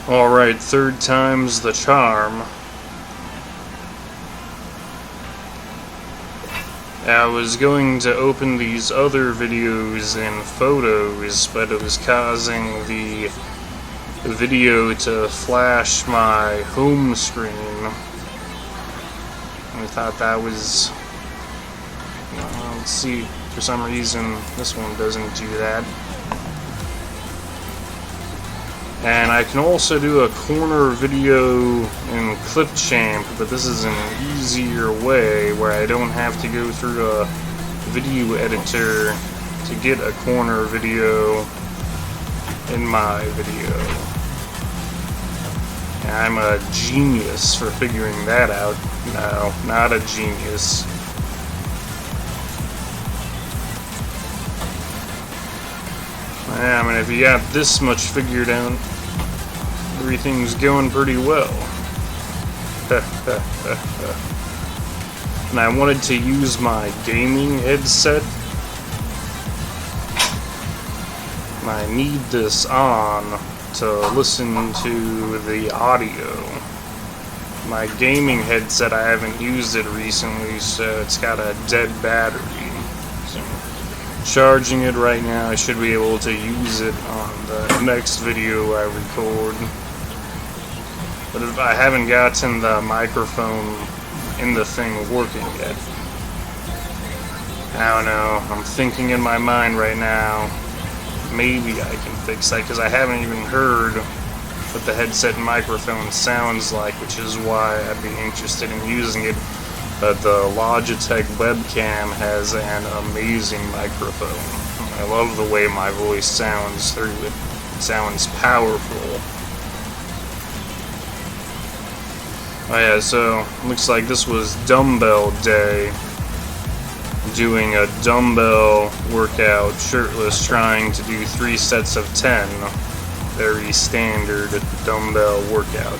Alright, third time's the charm. I was going to open these other videos in photos, but it was causing the video to flash my home screen. I thought that was... let's see, for some reason this one doesn't do that. And I can also do a corner video in Clipchamp, but this is an easier way where I don't have to go through a video editor to get a corner video in my video. And I'm a genius for figuring that out. No, not a genius. I mean, if you got this much figured out, everything's going pretty well. And I wanted to use my gaming headset. And I need this on to listen to the audio. My gaming headset, I haven't used it recently, so it's got a dead battery. So charging it right now, I should be able to use it on the next video I record. But if I haven't gotten the microphone in the thing working yet. I don't know, I'm thinking in my mind right now, maybe I can fix that, because I haven't even heard what the headset and microphone sounds like, which is why I'd be interested in using it. But the Logitech webcam has an amazing microphone. I love the way my voice sounds through it. It sounds powerful. Oh yeah, so looks like this was Dumbbell day. Doing a dumbbell workout, shirtless, trying to do 3 sets of 10. Very standard dumbbell workout.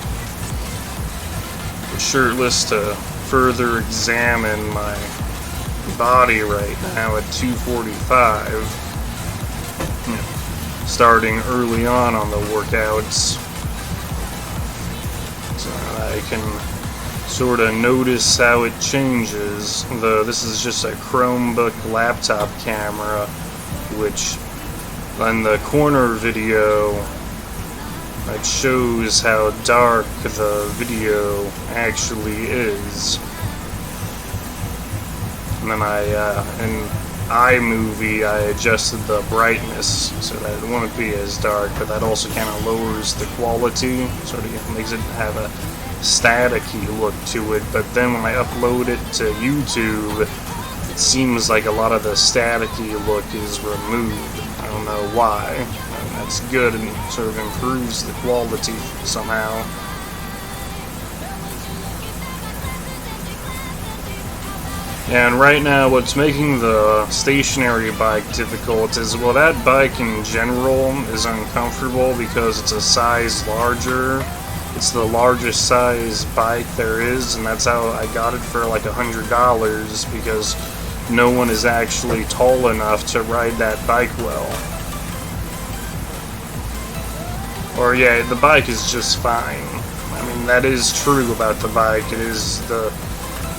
Shirtless to further examine my body right now at 2:45. Starting early on the workouts. So I can sort of notice how it changes, though this is just a Chromebook laptop camera, which on the corner video it shows how dark the video actually is. And then in iMovie I adjusted the brightness so that it won't be as dark, but that also kind of lowers the quality, sort of makes it have a staticky look to it. But then when I upload it to YouTube, it seems like a lot of the staticky look is removed. I don't know why. And that's good and sort of improves the quality somehow. And right now what's making the stationary bike difficult is, well, that bike in general is uncomfortable because it's a size larger. It's the largest size bike there is, and that's how I got it for like $100, because no one is actually tall enough to ride that bike well. Or yeah, the bike is just fine. I mean, that is true about the bike. It is the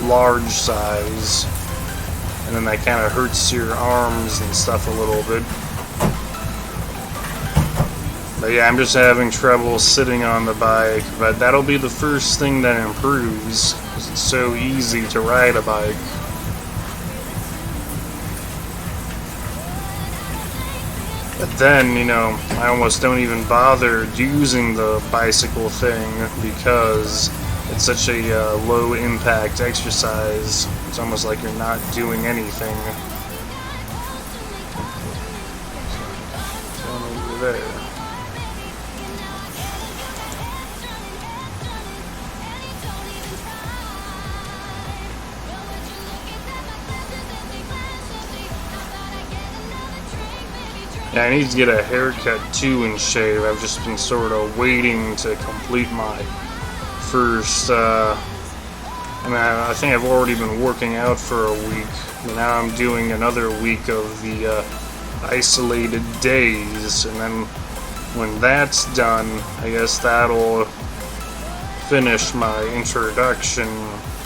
large size, and then that kind of hurts your arms and stuff a little bit. But yeah, I'm just having trouble sitting on the bike, but that'll be the first thing that improves, because it's so easy to ride a bike. But then, you know, I almost don't even bother using the bicycle thing because it's such a low impact exercise. It's almost like you're not doing anything. So, over there. Yeah, I need to get a haircut too and shave. I've just been sort of waiting to complete my first, I think I've already been working out for a week, but now I'm doing another week of the isolated days, and then when that's done, I guess that'll finish my introduction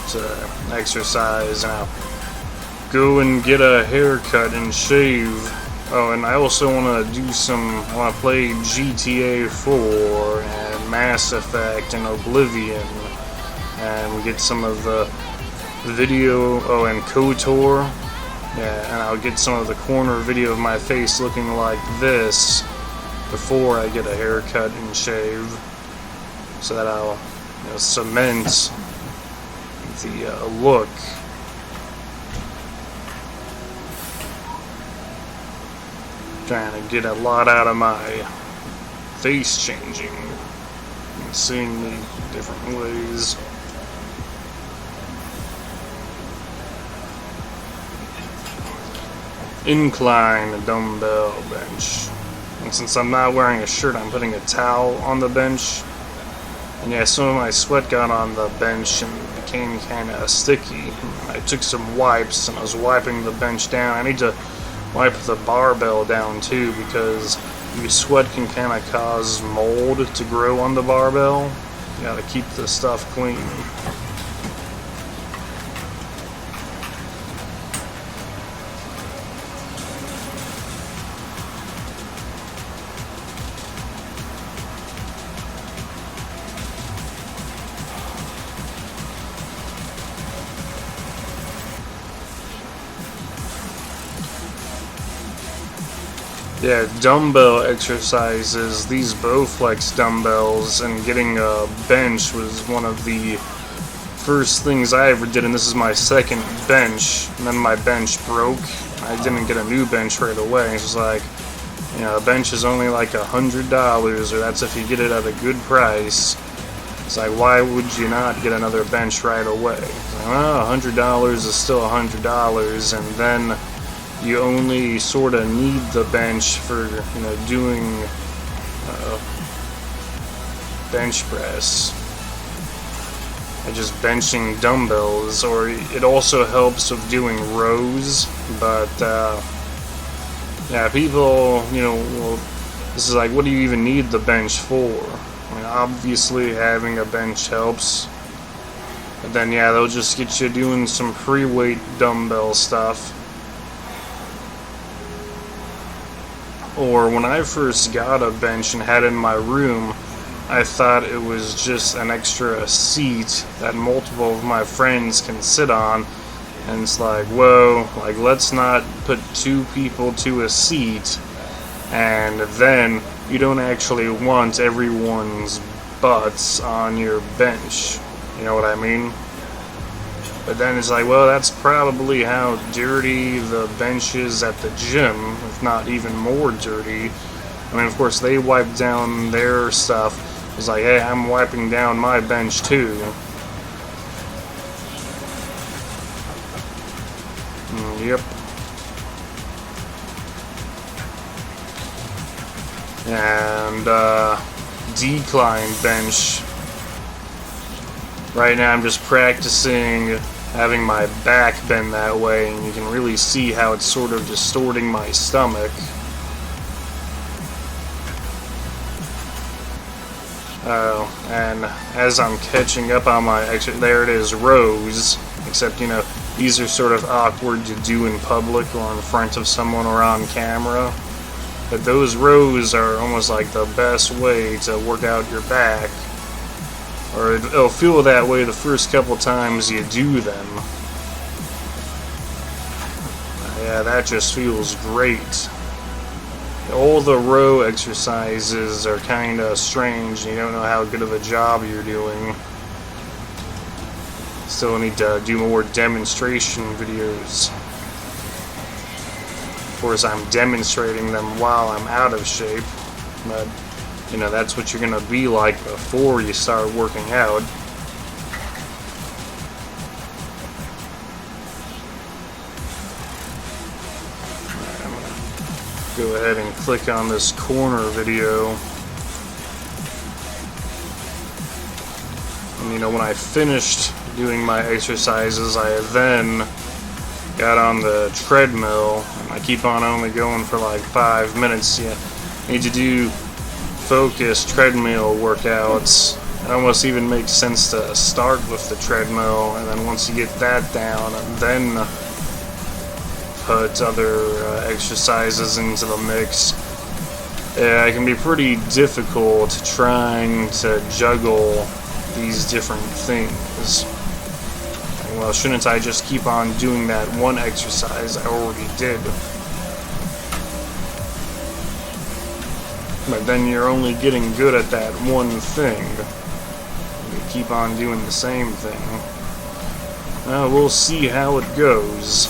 to exercise, and I'll go and get a haircut and shave. Oh, and I also want to I want to play GTA 4 and Mass Effect and Oblivion, and get some of the video, and KOTOR, yeah, and I'll get some of the corner video of my face looking like this before I get a haircut and shave, so that I'll cement the look. Trying to get a lot out of my face changing and seeing me different ways. Incline dumbbell bench. And since I'm not wearing a shirt, I'm putting a towel on the bench. And yeah, some of my sweat got on the bench and became kind of sticky. I took some wipes and I was wiping the bench down. I need to wipe the barbell down too, because your sweat can kind of cause mold to grow on the barbell. You gotta keep the stuff clean. Yeah, dumbbell exercises, these Bowflex dumbbells, and getting a bench was one of the first things I ever did, and this is my second bench, and then my bench broke. I didn't get a new bench right away. It's just like, a bench is only like $100, or that's if you get it at a good price. It's like, why would you not get another bench right away? It's like, well, $100 is still $100, and then you only sort of need the bench for, doing bench press. And just benching dumbbells, or it also helps with doing rows, but, yeah, people, well, this is like, what do you even need the bench for? I mean, obviously having a bench helps, but then, yeah, they'll just get you doing some free weight dumbbell stuff. Or when I first got a bench and had it in my room, I thought it was just an extra seat that multiple of my friends can sit on. And it's like, whoa, like, let's not put two people to a seat, and then you don't actually want everyone's butts on your bench. You know what I mean? But then it's like, well, that's probably how dirty the bench is at the gym, if not even more dirty. I mean, of course, they wipe down their stuff. It's like, hey, I'm wiping down my bench too. Yep. And, decline bench. Right now I'm just practicing having my back bend that way, and you can really see how it's sort of distorting my stomach. Oh, and as I'm catching up on my there it is, rows, except, these are sort of awkward to do in public or in front of someone or on camera. But those rows are almost like the best way to work out your back. Or it'll feel that way the first couple times you do them. Yeah, that just feels great. All the row exercises are kind of strange, and you don't know how good of a job you're doing. Still need to do more demonstration videos. Of course, I'm demonstrating them while I'm out of shape, but that's what you're gonna be like before you start working out. I'm gonna go ahead and click on this corner video. And when I finished doing my exercises, I then got on the treadmill, and I keep on only going for like 5 minutes. You need to do focused treadmill workouts. It almost even makes sense to start with the treadmill, and then once you get that down, then put other exercises into the mix. Yeah, it can be pretty difficult trying to juggle these different things. Well, shouldn't I just keep on doing that one exercise I already did? But then you're only getting good at that one thing. You keep on doing the same thing. Well, we'll see how it goes.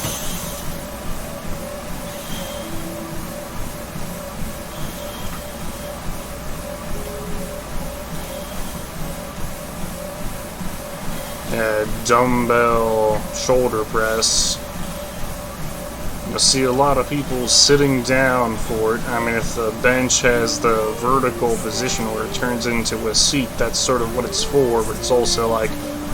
Dumbbell shoulder press. I see a lot of people sitting down for it. I mean, if the bench has the vertical position where it turns into a seat, that's sort of what it's for, but it's also like,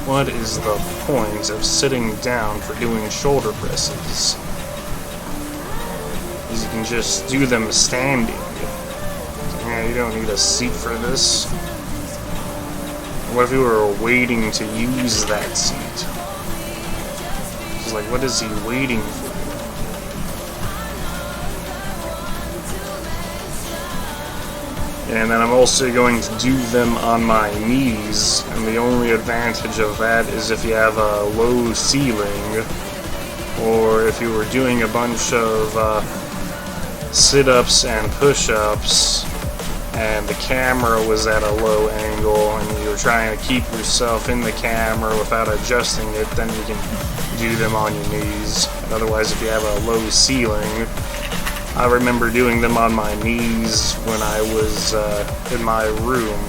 what is the point of sitting down for doing shoulder presses? Because you can just do them standing. Yeah, you don't need a seat for this. What if you were waiting to use that seat? It's like, what is he waiting for? And then I'm also going to do them on my knees, and the only advantage of that is if you have a low ceiling, or if you were doing a bunch of sit-ups and push-ups, and the camera was at a low angle, and you were trying to keep yourself in the camera without adjusting it, then you can do them on your knees. And otherwise, if you have a low ceiling, I remember doing them on my knees when I was in my room.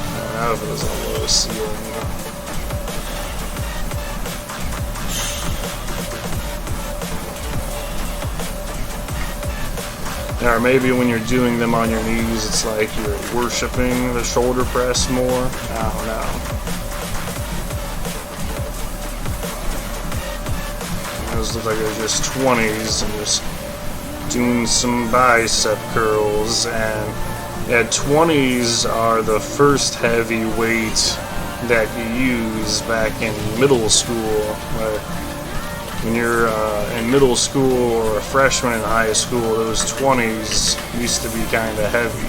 I don't know if it was a low ceiling. Or maybe when you're doing them on your knees, it's like you're worshiping the shoulder press more. I don't know. Those look like they're just 20s and just doing some bicep curls. And yeah, 20s are the first heavy weight that you use back in middle school. When you're in middle school or a freshman in high school, those 20s used to be kind of heavy.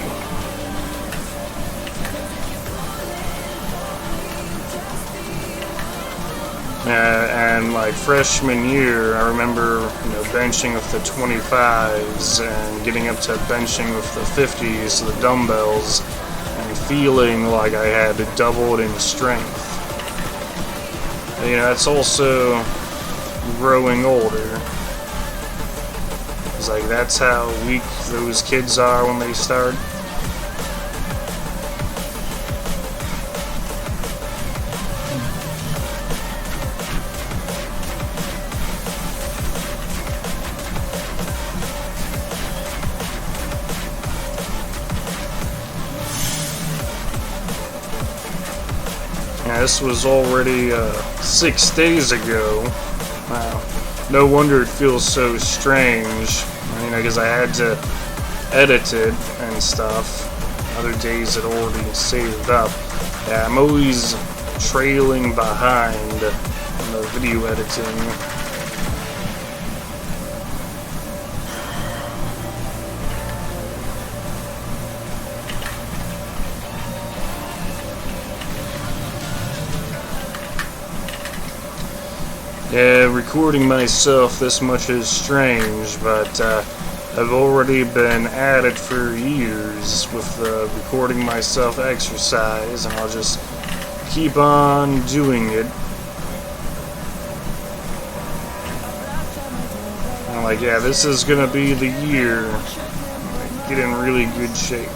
And like freshman year, I remember benching with the 25s and getting up to benching with the 50s, the dumbbells, and feeling like I had doubled in strength. That's also growing older. It's like that's how weak those kids are when they start. Yeah, this was already 6 days ago. Wow. No wonder it feels so strange, because I had to edit it and stuff. Other days it already saved up. Yeah, I'm always trailing behind in the video editing. Yeah, recording myself this much is strange, but I've already been at it for years with recording myself exercise, and I'll just keep on doing it. And I'm like, yeah, this is gonna be the year I get in really good shape.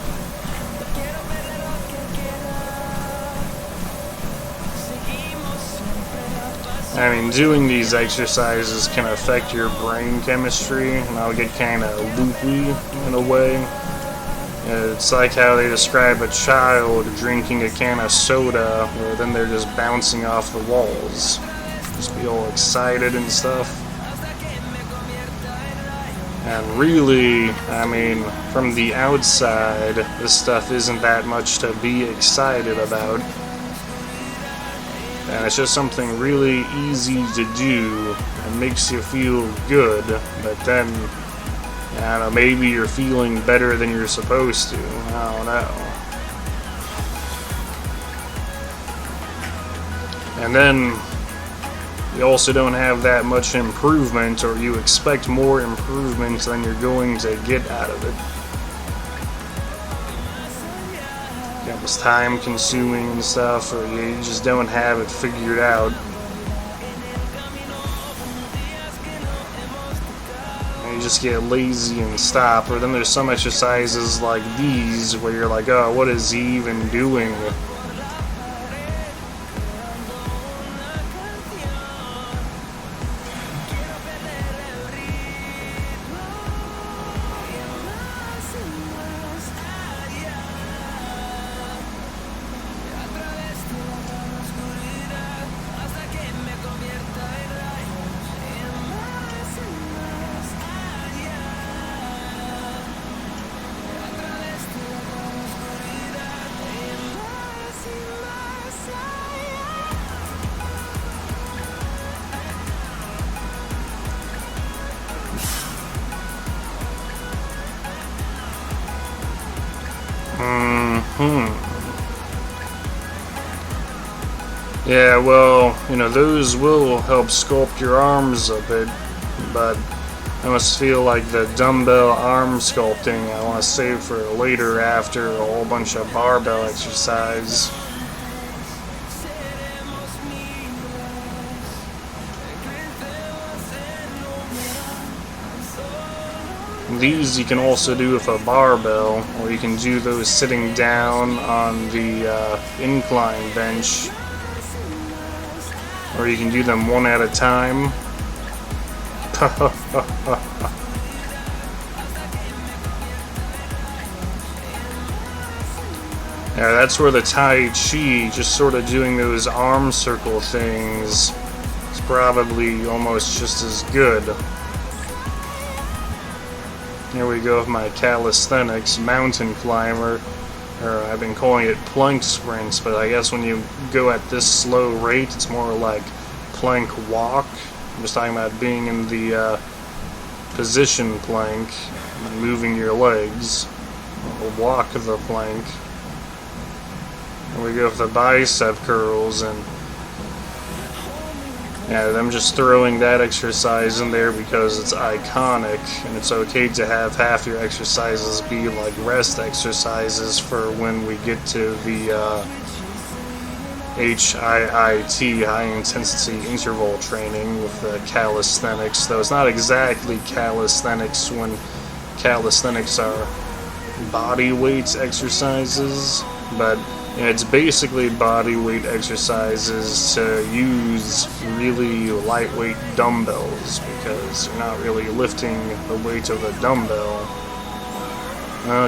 I mean, doing these exercises can affect your brain chemistry, and I'll get kind of loopy in a way. It's like how they describe a child drinking a can of soda, where then they're just bouncing off the walls. Just be all excited and stuff. And really, I mean, from the outside, this stuff isn't that much to be excited about. And it's just something really easy to do and makes you feel good, but then, I don't know, maybe you're feeling better than you're supposed to. I don't know. And then you also don't have that much improvement, or you expect more improvement than you're going to get out of it. It was time consuming and stuff, or you just don't have it figured out. And you just get lazy and stop. Or then there's some exercises like these where you're like, oh, what is he even doing? Yeah, well, you know, those will help sculpt your arms a bit, but I must feel like the dumbbell arm sculpting I want to save for later after a whole bunch of barbell exercise. These you can also do with a barbell, or you can do those sitting down on the incline bench, or you can do them one at a time. Yeah, that's where the Tai Chi, just sort of doing those arm circle things, is probably almost just as good. Here we go with my calisthenics mountain climber, or I've been calling it plank sprints, but I guess when you go at this slow rate, it's more like plank walk. I'm just talking about being in the position plank and moving your legs, or walk the plank. And we go with the bicep curls, and yeah, I'm just throwing that exercise in there because it's iconic, and it's okay to have half your exercises be like rest exercises for when we get to the HIIT, high intensity interval training with the calisthenics, though it's not exactly calisthenics when calisthenics are body weight exercises, but it's basically body weight exercises to use really lightweight dumbbells, because you're not really lifting the weight of a dumbbell.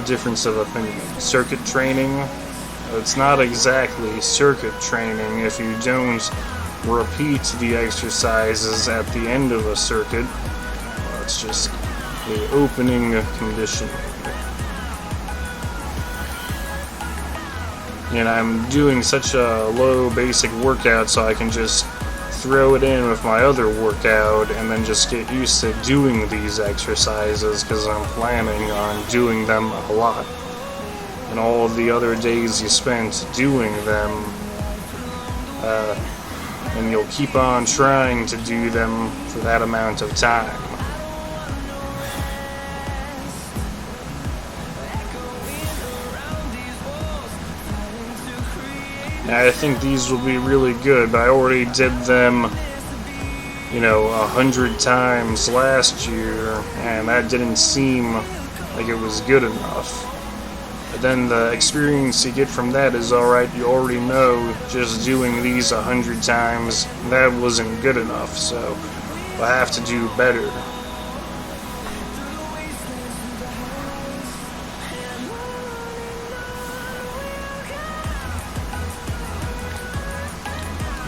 Difference of opinion. Circuit training, it's not exactly circuit training if you don't repeat the exercises at the end of a circuit. It's just the opening conditioning. And I'm doing such a low basic workout so I can just throw it in with my other workout and then just get used to doing these exercises, because I'm planning on doing them a lot. And all of the other days you spent doing them, and you'll keep on trying to do them for that amount of time. I think these will be really good, but I already did them, 100 times last year, and that didn't seem like it was good enough. But then the experience you get from that is alright, you already know just doing these 100 times, that wasn't good enough, so we'll have to do better.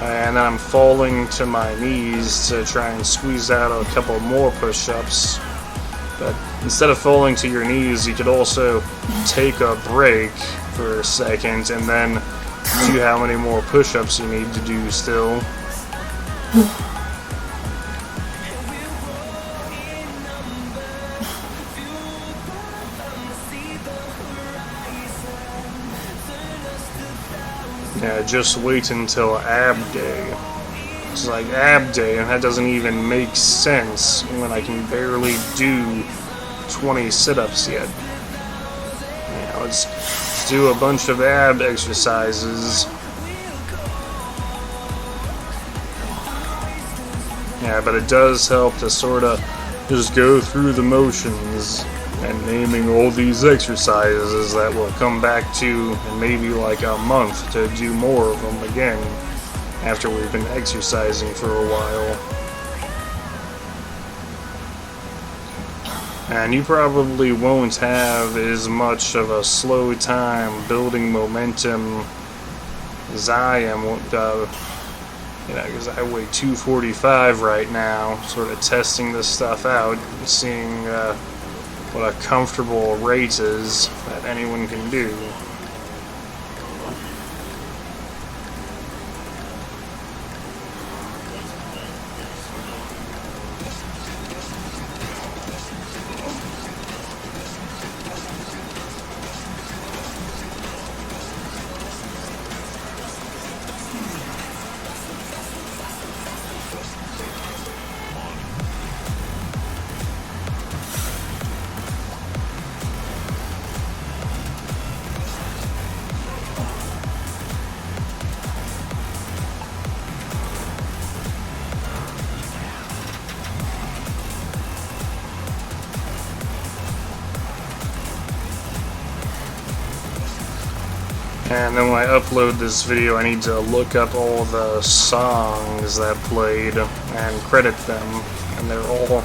And then I'm falling to my knees to try and squeeze out a couple more push-ups. But instead of falling to your knees, you could also take a break for a second and then do how many more push-ups you need to do still. Yeah, just wait until ab day. It's like ab day, and that doesn't even make sense when I can barely do 20 sit-ups yet. Yeah, let's do a bunch of ab exercises. Yeah, but it does help to sort of just go through the motions and naming all these exercises that we'll come back to in maybe like a month to do more of them again after we've been exercising for a while. And you probably won't have as much of a slow time building momentum as I am, because I weigh 245 right now, sort of testing this stuff out, seeing what a comfortable rate is that anyone can do. And then when I upload this video, I need to look up all the songs that played and credit them. And they're all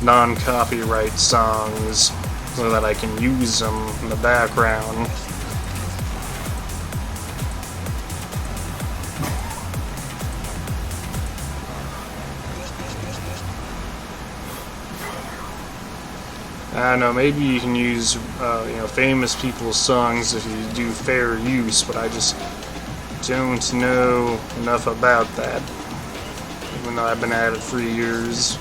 non-copyright songs, so that I can use them in the background. I don't know, maybe you can use famous people's songs if you do fair use, but I just don't know enough about that, even though I've been at it for years.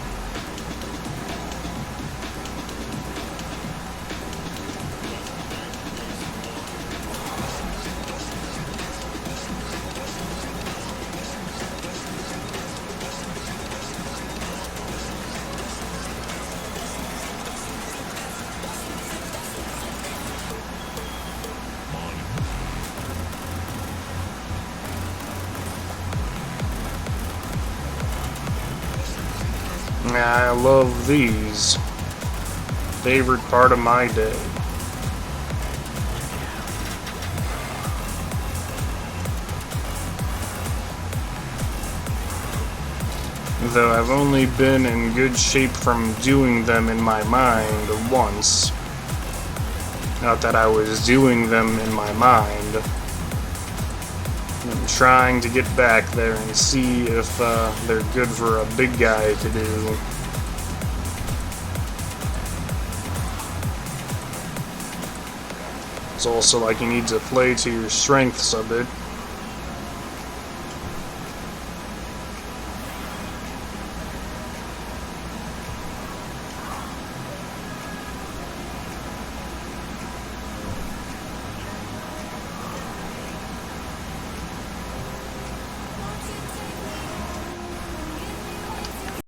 I love these. Favorite part of my day. Though I've only been in good shape from doing them in my mind once. Not that I was doing them in my mind. I'm trying to get back there and see if they're good for a big guy to do. It's also like you need to play to your strengths a bit.